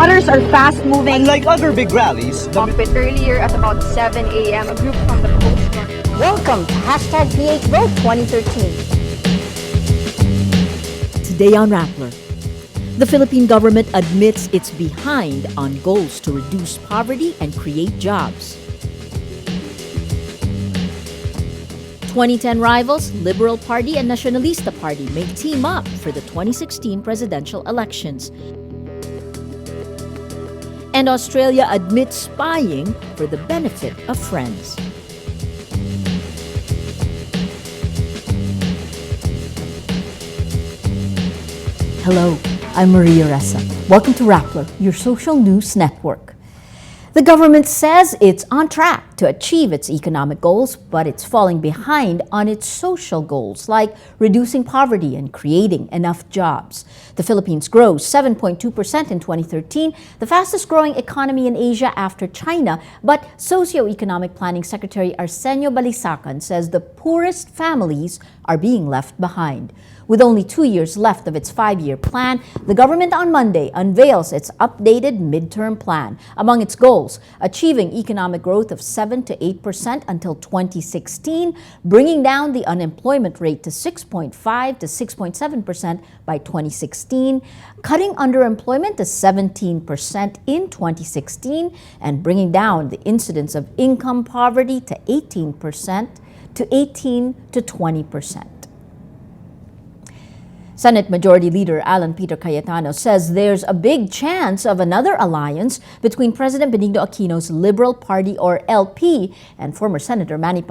waters are fast-moving. Unlike other big rallies, A bit earlier at about 7 a.m., a group from the Coast Guard. Welcome to #PH Vote 2013. Today on Rappler, the Philippine government admits it's behind on goals to reduce poverty and create jobs. 2010 rivals, Liberal Party and Nacionalista Party may team up for the 2016 presidential elections. And Australia admits spying for the benefit of friends. Hello, I'm Maria Ressa. Welcome to Rappler, your social news network. The government says it's on track to achieve its economic goals, but it's falling behind on its social goals, like reducing poverty and creating enough jobs. The Philippines grows 7.2% in 2013, the fastest growing economy in Asia after China, but Socioeconomic Planning Secretary Arsenio Balisacan says the poorest families are being left behind. With only 2 years left of its 5-year plan, the government on Monday unveils its updated midterm plan. Among its goals, achieving economic growth of 7 to 8% until 2016, bringing down the unemployment rate to 6.5 to 6.7% by 2016, cutting underemployment to 17% in 2016, and bringing down the incidence of income poverty to 18% to 18 to 20%. Senate Majority Leader Alan Peter Cayetano says there's a big chance of another alliance between President Benigno Aquino's Liberal Party or LP and former Senator Manny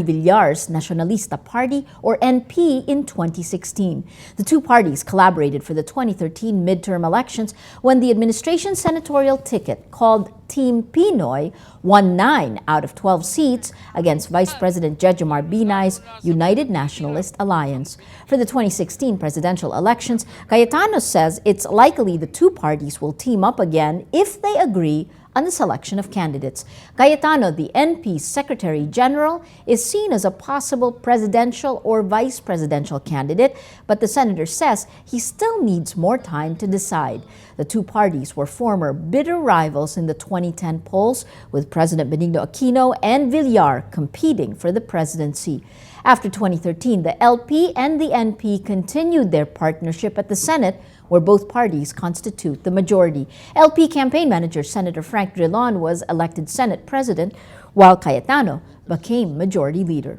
Villar's Nacionalista Party or NP in 2016. The two parties collaborated for the 2013 midterm elections when the administration's senatorial ticket, called Team Pinoy, won 9 out of 12 seats against Vice President Jejomar Binay's United Nationalist Alliance. For the 2016 presidential elections, Cayetano says it's likely the two parties will team up again if they agree on the selection of candidates. Cayetano, the NP's Secretary General, is seen as a possible presidential or vice presidential candidate, but the senator says he still needs more time to decide. The two parties were former bitter rivals in the 2010 polls, with President Benigno Aquino and Villar competing for the presidency. After 2013, the LP and the NP continued their partnership at the Senate, where both parties constitute the majority. LP campaign manager Senator Frank Drilon was elected Senate President, while Cayetano became Majority Leader.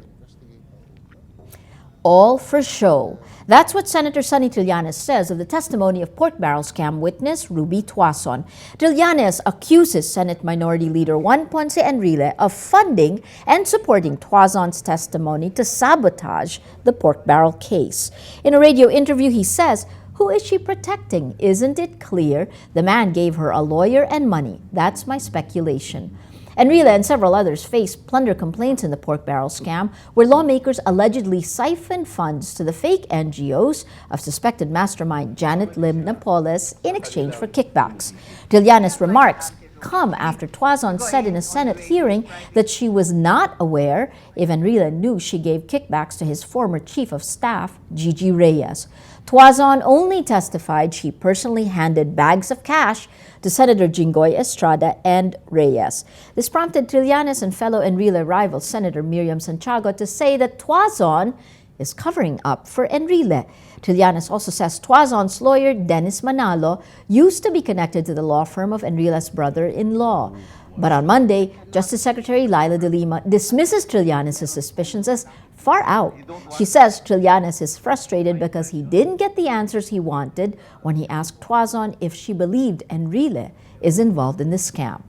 All for show. That's what Senator Sonny Trillanes says of the testimony of pork barrel scam witness Ruby Tuason. Trillanes accuses Senate Minority Leader Juan Ponce Enrile of funding and supporting Tuason's testimony to sabotage the pork barrel case. In a radio interview, he says, "Who is she protecting? Isn't it clear? The man gave her a lawyer and money. That's my speculation." Enrile and several others face plunder complaints in the pork barrel scam, where lawmakers allegedly siphoned funds to the fake NGOs of suspected mastermind Janet Lim Napoles in exchange for kickbacks. Trillanes' remarks come after Tuason said in a Senate hearing that she was not aware if Enrile knew she gave kickbacks to his former chief of staff, Gigi Reyes. Tuason only testified she personally handed bags of cash to Senator Jinggoy Estrada and Reyes. This prompted Trillanes and fellow Enrile rival Senator Miriam Santiago to say that Tuason is covering up for Enrile. Trillanes also says Tuason's lawyer, Dennis Manalo, used to be connected to the law firm of Enrile's brother-in-law. But on Monday, Justice Secretary Laila de Lima dismisses Trillanes' suspicions as far out. She says Trillanes is frustrated because he didn't get the answers he wanted when he asked Tuason if she believed Enrile is involved in the scam.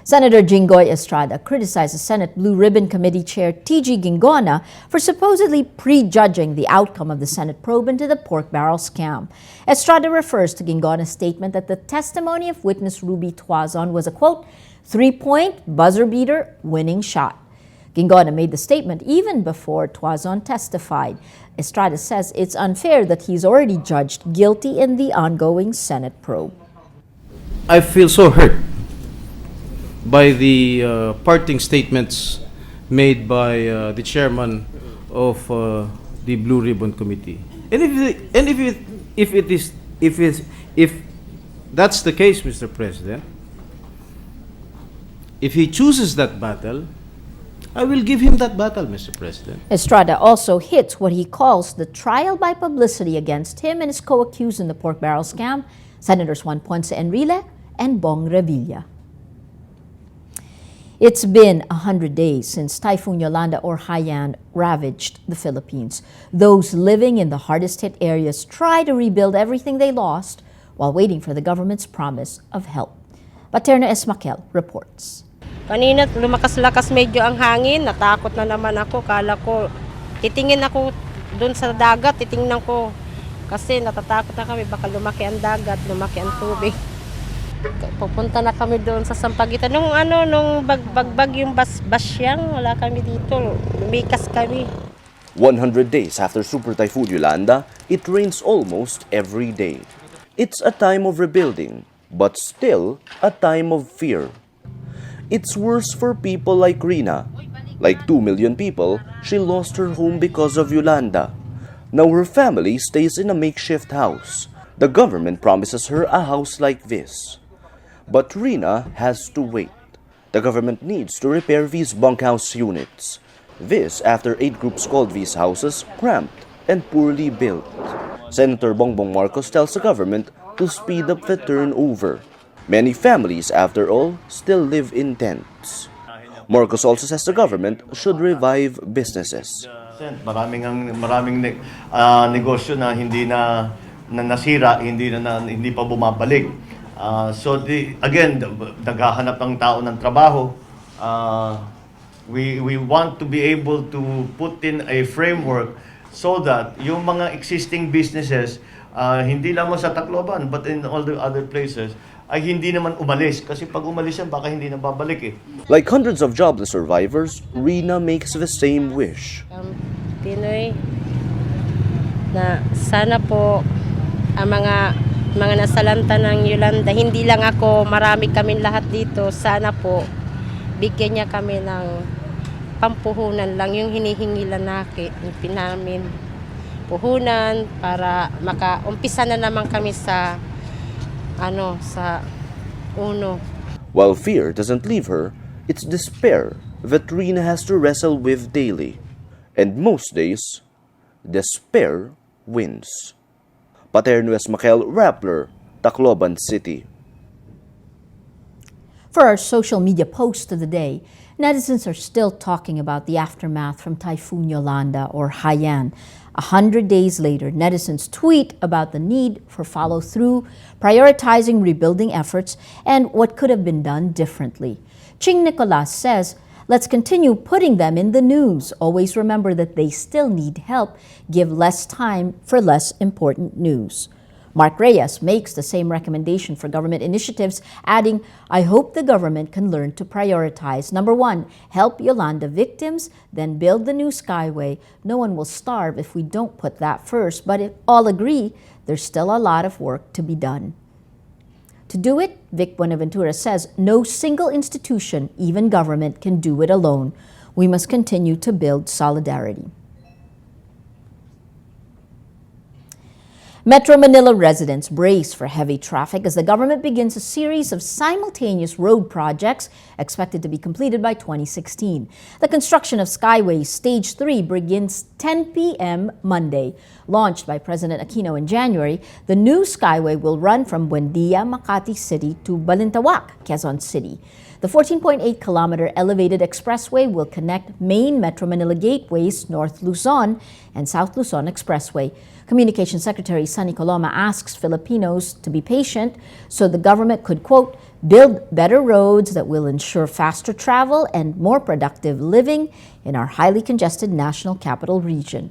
Senator Jinggoy Estrada criticizes Senate Blue Ribbon Committee Chair T.G. Gingona for supposedly prejudging the outcome of the Senate probe into the pork barrel scam. Estrada refers to Gingona's statement that the testimony of witness Ruby Tuason was a, quote, 3-point buzzer-beater winning shot. Gingona made the statement even before Tuason testified. Estrada says it's unfair that he's already judged guilty in the ongoing Senate probe. I feel so hurt by the parting statements made by the chairman of the Blue Ribbon Committee. And if that's the case, Mr. President, if he chooses that battle, I will give him that battle, Mr. President. Estrada also hits what he calls the trial by publicity against him and his co-accused in the pork barrel scam, Senators Juan Ponce Enrile and Bong Revilla. It's been 100 days since Typhoon Yolanda or Haiyan ravaged the Philippines. Those living in the hardest hit areas try to rebuild everything they lost while waiting for the government's promise of help. Katerina reports. Kanina lumakas-lakas medyo ang hangin, natakot na naman ako. Kala ko, titingin ako doon sa dagat, titingnan ko. Kasi natatakot na kami, baka lumaki ang dagat, lumaki ang tubig. Pupunta na kami doon sa Sampaguita. Nung bagbag yung basyang, wala kami dito, lumikas kami. 100 days after Super Typhoon Yolanda, it rains almost every day. It's a time of rebuilding, but still a time of fear. It's worse for people like Rina. Like 2 million people, she lost her home because of Yolanda. Now her family stays in a makeshift house. The government promises her a house like this. But Rina has to wait. The government needs to repair these bunkhouse units. This after 8 groups called these houses cramped and poorly built. Senator Bongbong Marcos tells the government to speed up the turnover. Many families, after all, still live in tents. Marcos also says the government should revive businesses. Maraming negosyo na hindi na nasira, hindi pa bumabalik. Again, naghahanap ng tao ng trabaho. We want to be able to put in a framework so that yung mga existing businesses, hindi lang sa Tacloban but in all the other places, ay hindi naman umalis. Kasi pag umalis yan, baka hindi na babalik eh. Like hundreds of jobless survivors, Rina makes the same wish. Pinoy, na sana po ang mga nasalanta ng Yolanda, hindi lang ako, marami kami lahat dito, sana po bigyan niya kami ng pampuhunan lang, yung hinihingi lang namin puhunan para makaumpisa na naman kami sa uno. While fear doesn't leave her, it's despair that Rina has to wrestle with daily. And most days, despair wins. Katerina Rappler, Tacloban City. For our social media post of the day, netizens are still talking about the aftermath from Typhoon Yolanda or Haiyan. 100 days later, netizens tweet about the need for follow-through, prioritizing rebuilding efforts, and what could have been done differently. Ching Nicolas says, let's continue putting them in the news. Always remember that they still need help. Give less time for less important news. Mark Reyes makes the same recommendation for government initiatives, adding, I hope the government can learn to prioritize. Number 1, help Yolanda victims, then build the new Skyway. No one will starve if we don't put that first, but if all agree, there's still a lot of work to be done. To do it, Vic Buenaventura says, no single institution, even government, can do it alone. We must continue to build solidarity. Metro Manila residents brace for heavy traffic as the government begins a series of simultaneous road projects expected to be completed by 2016. The construction of Skyway Stage 3 begins 10 p.m. Monday. Launched by President Aquino in January, the new Skyway will run from Buendia, Makati City to Balintawak, Quezon City. The 14.8-kilometer elevated expressway will connect main Metro Manila gateways, North Luzon and South Luzon Expressway. Communications Secretary Sunny Coloma asks Filipinos to be patient so the government could, quote, build better roads that will ensure faster travel and more productive living in our highly congested national capital region.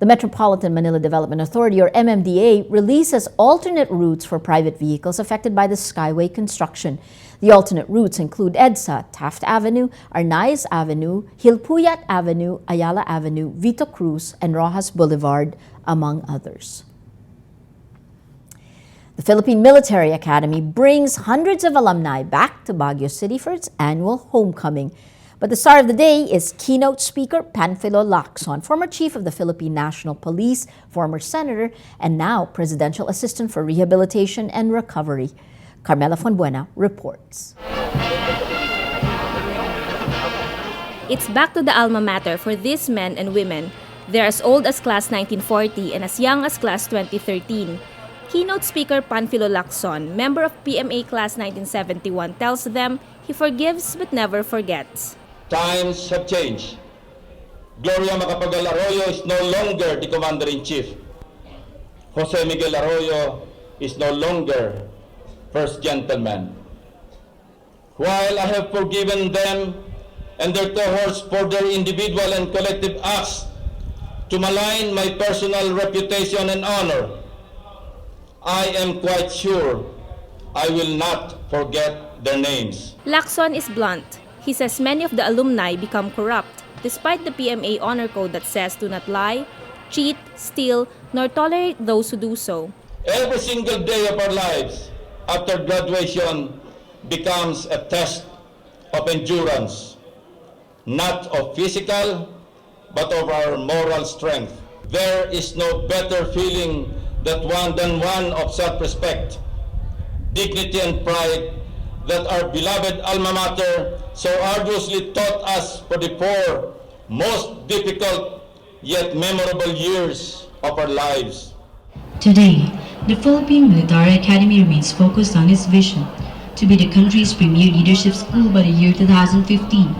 The Metropolitan Manila Development Authority, or MMDA, releases alternate routes for private vehicles affected by the Skyway construction. The alternate routes include EDSA, Taft Avenue, Arnaiz Avenue, Hilpuyat Avenue, Ayala Avenue, Vito Cruz, and Rojas Boulevard, among others. The Philippine Military Academy brings hundreds of alumni back to Baguio City for its annual homecoming. But the star of the day is keynote speaker Panfilo Lacson, former chief of the Philippine National Police, former senator, and now presidential assistant for rehabilitation and recovery. Carmela Fonbuena reports. It's back to the alma mater for these men and women. They're as old as class 1940 and as young as class 2013. Keynote speaker Panfilo Lacson, member of PMA class 1971, tells them he forgives but never forgets. Times have changed. Gloria Macapagal Arroyo is no longer the commander-in-chief. Jose Miguel Arroyo is no longer first gentleman. While I have forgiven them and their cohorts for their individual and collective acts to malign my personal reputation and honor, I am quite sure I will not forget their names. Lacson is blunt. He says many of the alumni become corrupt, despite the PMA honor code that says do not lie, cheat, steal, nor tolerate those who do so. Every single day of our lives after graduation becomes a test of endurance, not of physical, but of our moral strength. There is no better feeling than one of self-respect, dignity, and pride that our beloved alma mater so arduously taught us for the 4 most difficult yet memorable years of our lives. Today, the Philippine Military Academy remains focused on its vision to be the country's premier leadership school by the year 2015.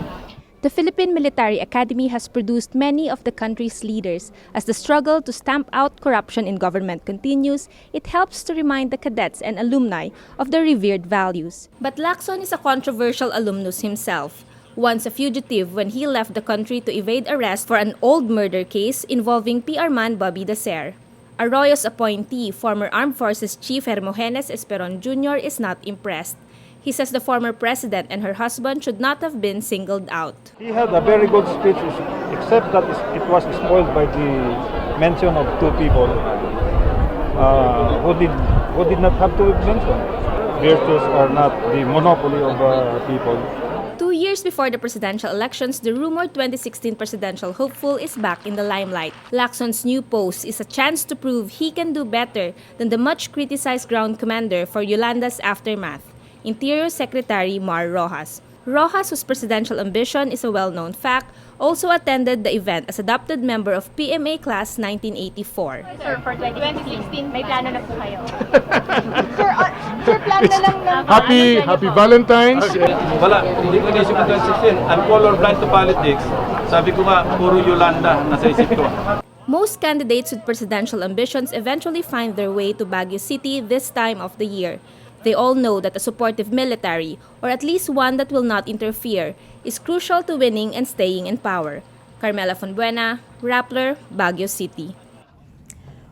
The Philippine Military Academy has produced many of the country's leaders. As the struggle to stamp out corruption in government continues, it helps to remind the cadets and alumni of their revered values. But Lacson is a controversial alumnus himself. Once a fugitive when he left the country to evade arrest for an old murder case involving PR man Bobby Dacer. Arroyo's appointee, former Armed Forces Chief Hermogenes Esperon Jr. is not impressed. He says the former president and her husband should not have been singled out. He had a very good speech, except that it was spoiled by the mention of 2 people who did not have to be mentioned. Virtues are not the monopoly of people. 2 years before the presidential elections, the rumored 2016 presidential hopeful is back in the limelight. Lacson's new post is a chance to prove he can do better than the much-criticized ground commander for Yolanda's aftermath, Interior Secretary Mar Rojas. Rojas, whose presidential ambition is a well-known fact, also attended the event as adopted member of PMA Class 1984. Sir, for 2016, may plano na po kayo. Sir, plan na lang ng... Happy Valentine's! Wala, hindi ko naisip ng 2016. I'm colorblind to politics. Sabi ko nga, puro Yolanda nasa isip ko. Most candidates with presidential ambitions eventually find their way to Baguio City this time of the year. They all know that a supportive military, or at least one that will not interfere, is crucial to winning and staying in power. Carmela Fonbuena, Rappler, Baguio City.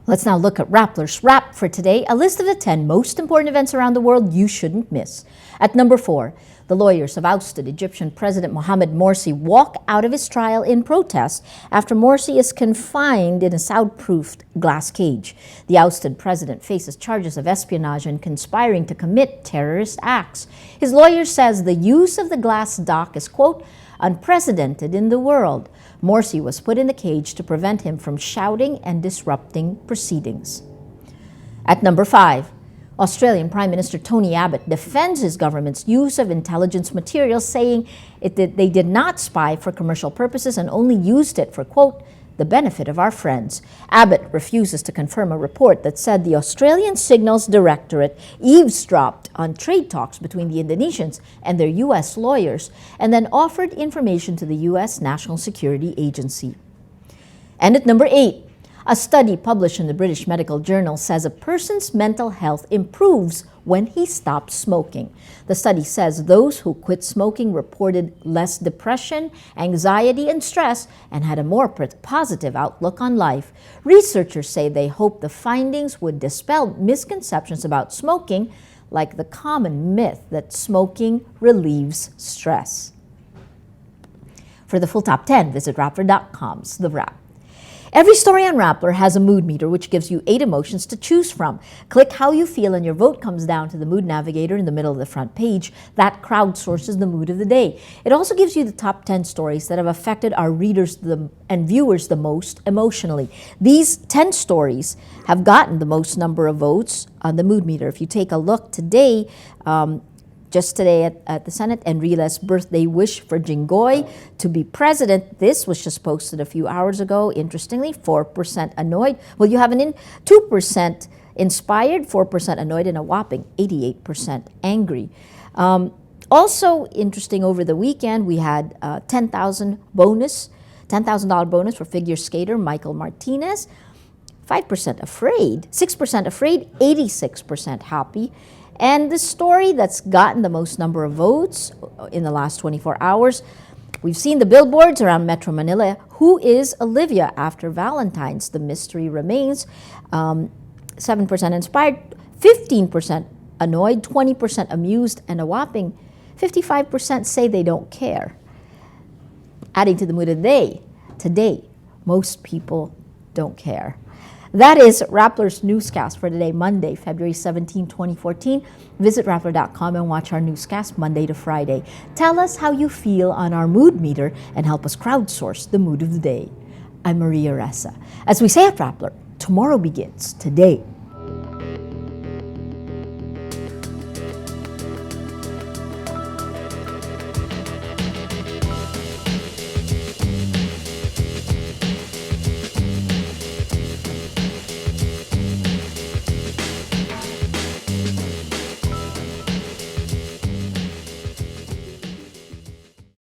Let's now look at Rappler's Wrap for today, a list of the 10 most important events around the world you shouldn't miss. At number 4, the lawyers of ousted Egyptian President Mohamed Morsi walk out of his trial in protest after Morsi is confined in a soundproofed glass cage. The ousted president faces charges of espionage and conspiring to commit terrorist acts. His lawyer says the use of the glass dock is, quote, unprecedented in the world. Morsi was put in the cage to prevent him from shouting and disrupting proceedings. At number 5, Australian Prime Minister Tony Abbott defends his government's use of intelligence materials, saying they did not spy for commercial purposes and only used it for, quote, the benefit of our friends. Abbott refuses to confirm a report that said the Australian Signals Directorate eavesdropped on trade talks between the Indonesians and their U.S. lawyers and then offered information to the U.S. National Security Agency. And at number 8, a study published in the British Medical Journal says a person's mental health improves when he stops smoking. The study says those who quit smoking reported less depression, anxiety, and stress and had a more positive outlook on life. Researchers say they hope the findings would dispel misconceptions about smoking, like the common myth that smoking relieves stress. For the full top 10, visit Rappler.com's The Wrap. Every story on Rappler has a mood meter which gives you 8 emotions to choose from. Click how you feel and your vote comes down to the mood navigator in the middle of the front page. That crowdsources the mood of the day. It also gives you the top 10 stories that have affected our readers and viewers the most emotionally. These 10 stories have gotten the most number of votes on the mood meter. If you take a look today, just today at the Senate, Enrile's birthday wish for Jinggoy to be president. This was just posted a few hours ago. Interestingly, 4% annoyed. Well, you have 2% inspired, 4% annoyed, and a whopping 88% angry. Also interesting, over the weekend, we had $10,000 bonus for figure skater Michael Martinez. 5% afraid, 6% afraid, 86% happy. And the story that's gotten the most number of votes in the last 24 hours, we've seen the billboards around Metro Manila. Who is Olivia after Valentine's? The mystery remains. 7% inspired, 15% annoyed, 20% amused, and a whopping 55% say they don't care. Adding to the mood of the day, today, most people don't care. That is Rappler's newscast for today, Monday, February 17, 2014. Visit Rappler.com and watch our newscast Monday to Friday. Tell us how you feel on our mood meter and help us crowdsource the mood of the day. I'm Maria Ressa. As we say at Rappler, tomorrow begins today.